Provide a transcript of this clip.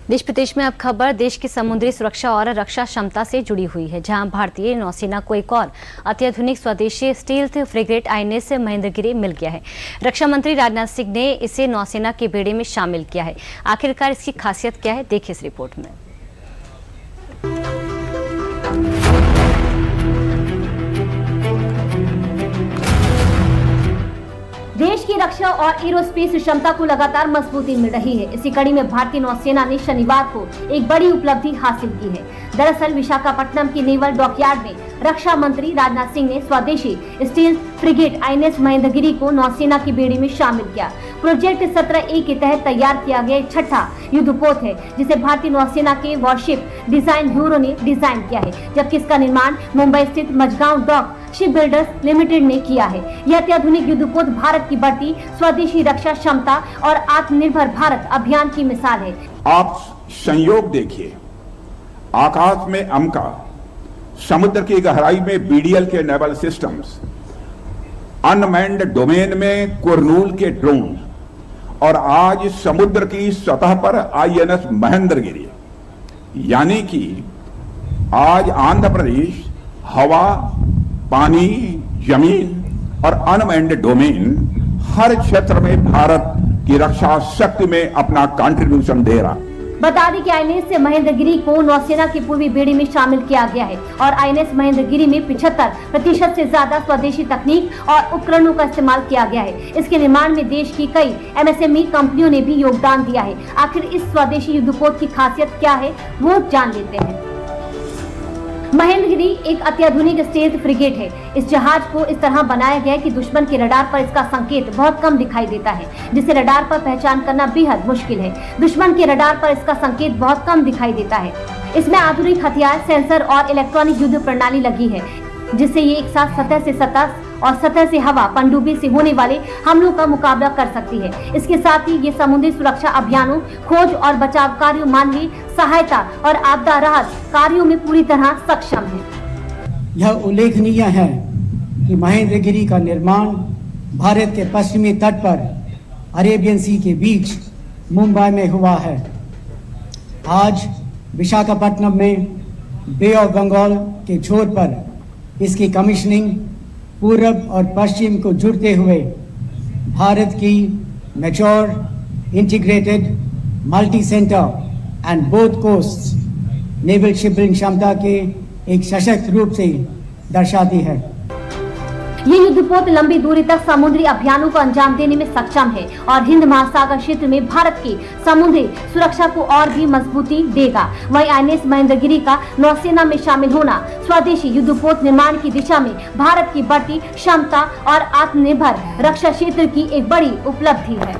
देश प्रदेश में अब खबर देश की समुद्री सुरक्षा और रक्षा क्षमता से जुड़ी हुई है, जहां भारतीय नौसेना को एक और अत्याधुनिक स्वदेशी स्टील्थ फ्रिगेट आईएनएस महेंद्रगिरी मिल गया है। रक्षा मंत्री राजनाथ सिंह ने इसे नौसेना के बेड़े में शामिल किया है। आखिरकार इसकी खासियत क्या है, देखिए इस रिपोर्ट में। देश की रक्षा और एरोस्पेस क्षमता को लगातार मजबूती मिल रही है। इसी कड़ी में भारतीय नौसेना ने शनिवार को एक बड़ी उपलब्धि हासिल की है। दरअसल विशाखापट्टनम के नेवल डॉकयार्ड में रक्षा मंत्री राजनाथ सिंह ने स्वदेशी स्टील्थ फ्रिगेट आईएनएस महेंद्रगिरी को नौसेना की बेड़ी में शामिल किया। प्रोजेक्ट 17A के तहत तैयार किया गया छठा युद्धपोत है, जिसे भारतीय नौसेना के वॉरशिप डिजाइन ब्यूरो ने डिजाइन किया है, जबकि इसका निर्माण मुंबई स्थित Mazagon dock shipbuilders limited ने किया है। यह अत्याधुनिक युद्धपोत भारत की बढ़ती स्वदेशी रक्षा क्षमता और आत्मनिर्भर भारत अभियान की मिसाल है। आप संयोग देखिए, आकाश में अमका, समुद्र की गहराई में बीडीएल के नेवल सिस्टम्स, अनमैन्ड डोमेन में कुरनूल के ड्रोन और आज समुद्र की सतह पर आईएनएस महेंद्रगिरी। यानी कि आज आंध्र प्रदेश हवा, पानी, जमीन और अनमैन्ड डोमेन हर क्षेत्र में भारत की रक्षा शक्ति में अपना कंट्रीब्यूशन दे रहा। बता दें कि आईएनएस महेंद्रगिरी को नौसेना की पूर्वी बेड़ी में शामिल किया गया है और आईएनएस महेंद्रगिरी में 75% से ज्यादा स्वदेशी तकनीक और उपकरणों का इस्तेमाल किया गया है। इसके निर्माण में देश की कई एमएसएमई कंपनियों ने भी योगदान दिया है। आखिर इस स्वदेशी युद्धपोत की खासियत क्या है, वो जान लेते हैं। महेंद्रगिरी एक अत्याधुनिक स्टील्थ फ्रिगेट है। इस जहाज को इस तरह बनाया गया है कि दुश्मन के रडार पर इसका संकेत बहुत कम दिखाई देता है, जिसे रडार पर पहचान करना बेहद मुश्किल है। दुश्मन के रडार पर इसका संकेत बहुत कम दिखाई देता है। इसमें आधुनिक हथियार, सेंसर और इलेक्ट्रॉनिक युद्ध प्रणाली लगी है, जिससे ये एक साथ सतह से सतह और सतह से हवा पनडुब्बी से होने वाले हमलों का मुकाबला कर सकती है। इसके साथ ही ये समुद्री सुरक्षा अभियानों, खोज और बचाव कार्यों, मानवीय सहायता और आपदा राहत कार्यों में पूरी तरह सक्षम है। यह उल्लेखनीय है कि महेंद्रगिरी का निर्माण भारत के पश्चिमी तट पर अरेबियन सी के बीच मुंबई में हुआ है। आज विशाखापट्टनम में बे ऑफ बंगाल के छोर पर इसकी कमिश्निंग पूरब और पश्चिम को जुड़ते हुए भारत की mature, integrated, multi centre and both coasts naval shipbuilding क्षमता के एक सशक्त रूप से दर्शाती है। ये युद्धपोत लंबी दूरी तक समुद्री अभियानों को अंजाम देने में सक्षम है और हिंद महासागर क्षेत्र में भारत की समुद्री सुरक्षा को और भी मजबूती देगा। वहीं आईएनएस महेंद्रगिरी का नौसेना में शामिल होना स्वदेशी युद्धपोत निर्माण की दिशा में भारत की बढ़ती क्षमता और आत्मनिर्भर रक्षा क्षेत्र की एक बड़ी उपलब्धि है।